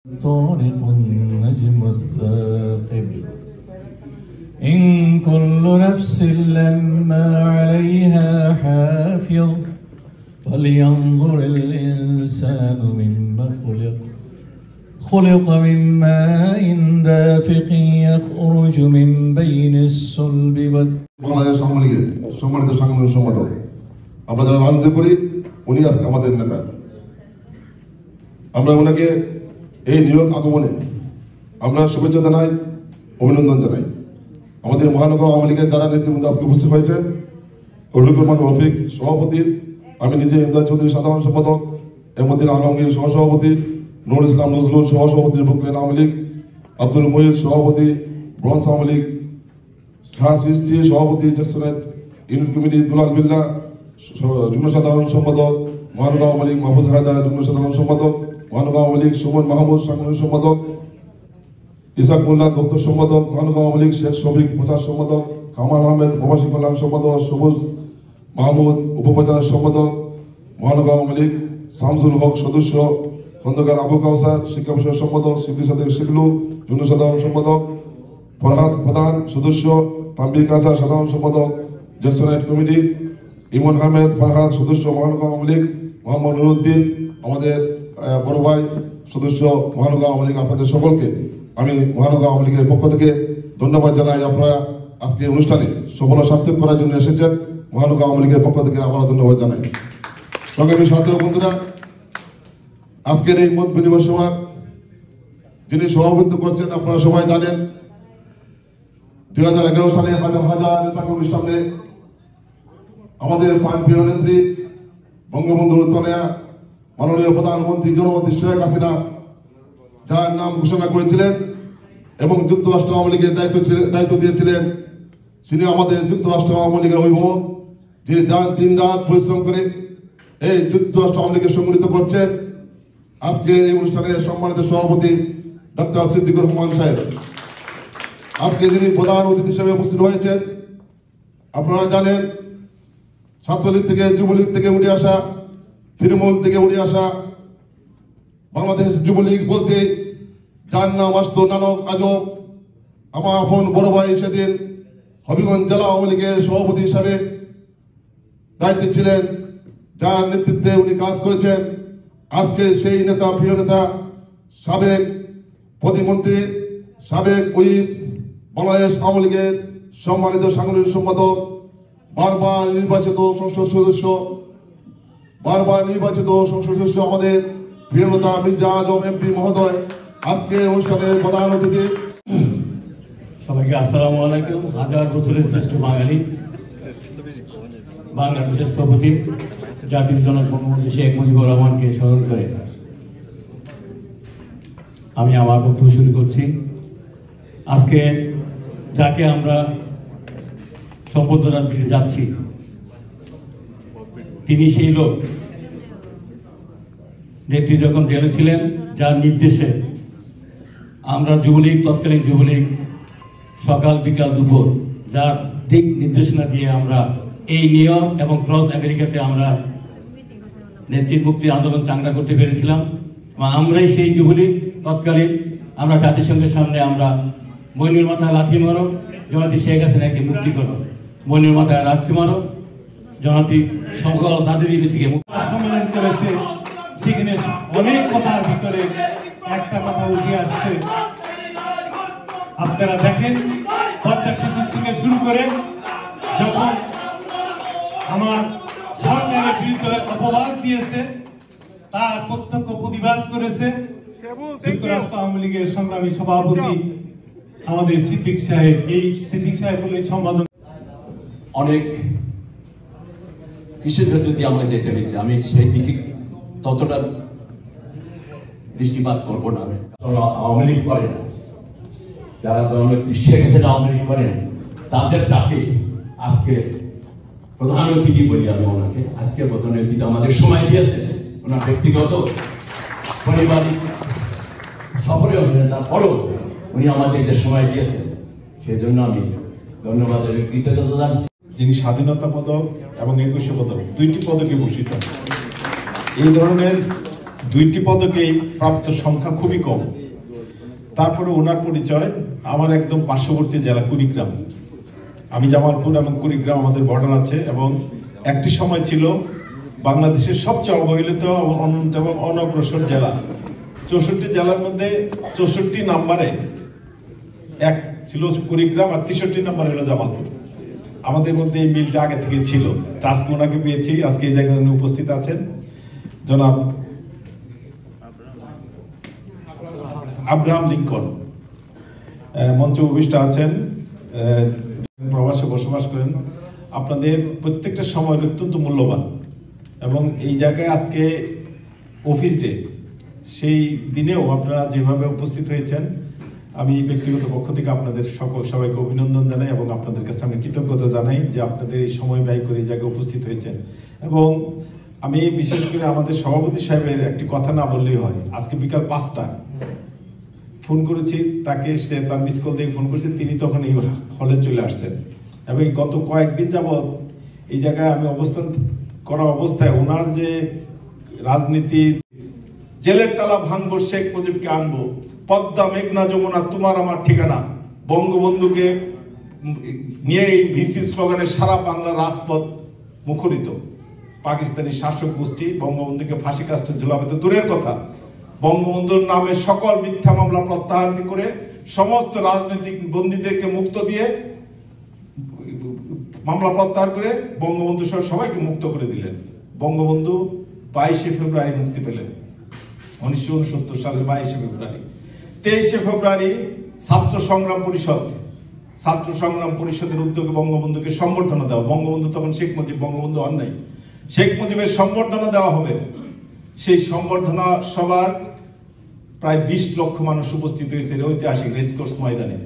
طارق النجم الثاقب إن كل نفس لما عليها حافظ فلينظر الإنسان مما خلق من ماء دافق يخرج من بين الصلب বাংলাদেশ আওয়ামী লীগের সম্মানিত সাংগঠনিক সম্পাদক, আমরা যারা রাজনীতি করি উনি আজকে আমাদের নেতা। আমরা ওনাকে এই নিয়োগ আগমনে আমরা শুভেচ্ছা জানাই, অভিনন্দন জানাই। আমাদের মহানগর আওয়ামী লীগের যারা নেতৃবৃন্দ আজকে উপস্থিত হয়েছেন, রফিকুর রফিক সভাপতি, আমি নিজে ইমদাদ চৌধুরী সাধারণ সম্পাদক, এমদ্দিন আলমগীর সহসভাপতি, নুর ইসলাম নজরুল সহসভাপতি ব্রুকলিন আওয়ামী লীগ, আব্দুল মহিদ সভাপতি ব্রঞ্জ আওয়ামী লীগ, শাহ সিস্তি সভাপতি জেসনেট ইউনিট কমিটি, দুলাল বিল্লা যুগ্ম সাধারণ সম্পাদক, মহানগর আওয়ামী লীগ মাহফুজ হায়দার যুগ্ম সাধারণ সম্পাদক, মহানগর আওয়ামী লীগ সুমন মাহমুদ সাংগঠনিক সম্পাদক, ইসাক মোল্লা দপ্তর সম্পাদক, মহানগর আওয়ামী লীগ শেখ শফিক প্রচার সম্পাদক, কামাল আহমেদ প্রবাসী কল্যাণ সম্পাদক, সবুজ মাহমুদ উপপ্রচার সম্পাদক, মহানগর আওয়ামী লীগ শামসুল হক সদস্য, খন্দকার আবু কাউসার শিক্ষা বিষয়ক সম্পাদক, শিবলি সাদেক শিবলু যুগ্ম সাধারণ সম্পাদক, ফরহাদ প্রধান সদস্য, তানভীর কাসা সাধারণ সম্পাদক জেসনেট কমিটি, ইমন আহমেদ ফরহাদ সদস্য মহানগর আওয়ামী লীগ, মোহাম্মদ নুরুদ্দিন আমাদের বড় ভাই সদস্য মহানগর আওয়ামী লীগ। আপনাদের সকলকে আমি মহানগর আওয়ামী লীগের পক্ষ থেকে ধন্যবাদ জানাই। আপনারা আজকে অনুষ্ঠানে সফল সার্থক করার জন্য এসেছেন, মহানগর আওয়ামী লীগের পক্ষ থেকে আবারও ধন্যবাদ জানাই। সংগ্রামী সাথী বন্ধুরা, আজকের এই মত বিনিময় সভার যিনি সভাপতিত্ব করছেন আপনারা সবাই জানেন, 2011 সালে হাজার হাজার নেতাকর্মীর সামনে আমাদের প্রাণপ্রিয় নেত্রী বঙ্গবন্ধুর তনয়া মাননীয় প্রধানমন্ত্রী জননেত্রী শেখ হাসিনা যার নাম ঘোষণা করেছিলেন এবং যুক্তরাষ্ট্র আওয়ামী লীগের দায়িত্ব দিয়েছিলেন, তিনি আমাদের যুক্তরাষ্ট্র আওয়ামী লীগের অভিভাবক, যিনি দিন রাত পরিশ্রম করে এই যুক্তরাষ্ট্র আওয়ামী লীগকে সংগঠিত করছেন। আজকে এই অনুষ্ঠানের সম্মানিত সভাপতি ডক্টর সিদ্দিকুর রহমান সাহেব আজকে যিনি প্রধান অতিথি হিসেবে উপস্থিত হয়েছেন। আপনারা জানেন, ছাত্রলীগ থেকে যুবলীগ থেকে উঠে আসা, তৃণমূল থেকে উঠে আসা বাংলাদেশ যুবলীগ বলতে যার নাম আসত নানক আজম, আমার আপন বড় ভাই সেদিন হবিগঞ্জ জেলা আওয়ামী লীগের সভাপতি হিসাবে দায়িত্বে ছিলেন, যার নেতৃত্বে উনি কাজ করেছেন। আজকে সেই নেতা, প্রিয় নেতা, সাবেক প্রতিমন্ত্রী, সাবেক হুইপ, বাংলাদেশ আওয়ামী লীগের সম্মানিত সাংগঠনিক সম্পাদক, বারবার নির্বাচিত সংসদ সদস্য আমাদের প্রিয় নেতা মির্জা আজম এমপি মহোদয় আজকে অনুষ্ঠানের প্রধান অতিথি। সবাইকে আসসালামু আলাইকুম। হাজার বছরের শ্রেষ্ঠ বাঙালি, বাংলাদেশের স্থপতি, জাতির জনক বঙ্গবন্ধু শেখ মুজিবুর রহমানকে স্মরণ করে আমি আমার বক্তব্য শুরু করছি। আজকে যাকে আমরা সম্বর্ধনা দিতে যাচ্ছি তিনি সেই লোক, নেত্রী যখন জেলে ছিলেন যার নির্দেশে আমরা যুবলীগ, তৎকালীন যুবলীগ সকাল বিকাল দুপুর যার দিক নির্দেশনা দিয়ে আমরা এই নিউ ইয়র্ক এবং ক্রস আমেরিকাতে আমরা নেত্রীর মুক্তি আন্দোলন চাঙ্গা করতে পেরেছিলাম। আমরাই সেই যুবলীগ তৎকালীন, আমরা জাতিসংঘের সামনে আমরা মইনুর মাথায় লাথি মারো, জনাতি শেখ হাসিনাকে মুক্তি করো, মইনুর মাথায় লাথি মারো, জনাতি সকল রাজনীতির দিকে সম্মেলন করেছে। সেখানে অনেক কথার ভিতরে একটা কথা উঠে আসছে। আপনারা দেখেন, পদ্মা সেতু থেকে শুরু করে যখন আমার সরকারের বিরুদ্ধে অপবাদ দিয়েছে তার প্রত্যক্ষ প্রতিবাদ করেছে যুক্তরাষ্ট্র আওয়ামী লীগের সংগ্রামী সভাপতি আমাদের সিদ্দিক সাহেব। এই সিদ্দিক সাহেব বলে সম্বোধন অনেক কিসের ভেতর দিয়ে আমাকে যেতে হয়েছে, আমি সেই দিকে ততটা দৃষ্টিপাত করবো না। আওয়ামী লীগ করে না, যারা জননেত্রী শেখ হাসিনা আওয়ামী লীগ করেন তাদের ডাকে আজকে প্রধান অতিথি বলি আমি ওনাকে। আজকে প্রধান অতিথি আমাদের সময় দিয়েছে, ওনার ব্যক্তিগত পারিবারিক সফরে তারপরেও উনি আমাদের যে সময় দিয়েছেন সেই জন্য আমি ধন্যবাদ এবং কৃতজ্ঞতা জানাচ্ছি। যিনি স্বাধীনতা পদক এবং 21 পদক, দুইটি পদকে ভূষিত। এই ধরনের 2টি পদকেই প্রাপ্ত সংখ্যা খুবই কম। তারপরে ওনার পরিচয় আমার একদম পার্শ্ববর্তী জেলা কুড়িগ্রাম। আমি জামালপুর এবং কুড়িগ্রাম আমাদের বর্ডার আছে, এবং একটি সময় ছিল বাংলাদেশের সবচেয়ে অবহেলিত অনন্ত এবং অনগ্রসর জেলা। 64 জেলার মধ্যে 64 নম্বরে এক ছিল কুড়িগ্রাম, আর 63 নম্বরে হলো জামালপুর। আমাদের মধ্যে এই মিলটা আগে থেকে ছিল। আজকে ওনাকে পেয়েছি, আজকে এই জায়গায় উনি উপস্থিত আছেন। জনাব আব্রাহাম লিঙ্কন মঞ্চে উপবিষ্ট আছেন, প্রবাসে বসবাস করেন। আপনাদের প্রত্যেকটা সময় অত্যন্ত মূল্যবান, এবং এই জায়গায় আজকে অফিস ডে, সেই দিনেও আপনারা যেভাবে উপস্থিত হয়েছেন, আমি ব্যক্তিগত পক্ষ থেকে আপনাদের সবাইকে অভিনন্দন জানাই এবং আপনাদের কাছে আমি কৃতজ্ঞতা জানাই যে আপনাদের এই সময় ব্যয় করে এই জায়গায় উপস্থিত হয়েছেন। এবং আমি বিশেষ করে আমাদের সভাপতি সাহেবের একটি কথা না বললেই হয়। আজকে বিকাল 5টায় ফোন করেছি তাকে, সে তার মিস কল দিয়ে ফোন করেছে, তিনি তখন এই হলে চলে আসছেন। এবং গত কয়েকদিন যাবৎ এই জায়গায় আমি অবস্থান করা অবস্থায় ওনার যে রাজনীতির জেলের তালা ভাঙবো, শেখ মুজিবকে আনবো, পদ্মা মেঘনা যমুনা তোমার আমার ঠিকানা, বঙ্গবন্ধুকে নিয়ে এই ভিসি স্লোগানে সারা বাংলা রাজপথ মুখরিত। পাকিস্তানি শাসক গোষ্ঠী বঙ্গবন্ধুকে ফাঁসি কাস্টে ঝুলাবে তো দূরের কথা, বঙ্গবন্ধুর নামে সকল মিথ্যা মামলা প্রত্যাহার করে সমস্ত রাজনৈতিক বন্দীদেরকে মুক্ত দিয়ে, মামলা প্রত্যাহার করে বঙ্গবন্ধু সহ সবাইকে মুক্ত করে দিলেন। বঙ্গবন্ধু 22শে ফেব্রুয়ারি মুক্তি পেলেন 1969 সালের 22শে ফেব্রুয়ারি। 23শে ফেব্রুয়ারি ছাত্র সংগ্রাম পরিষদের উদ্যোগে বঙ্গবন্ধুকে সম্বর্ধনা দেওয়া। বঙ্গবন্ধু তখন শেখ মুজিব, বঙ্গবন্ধু অন্যায়, শেখ মুজিবের সম্বর্ধনা দেওয়া হবে। সেই সম্বর্ধনা সভার প্রায় 20 লক্ষ মানুষ উপস্থিত হয়েছে ঐতিহাসিক রেসকোর্স ময়দানে।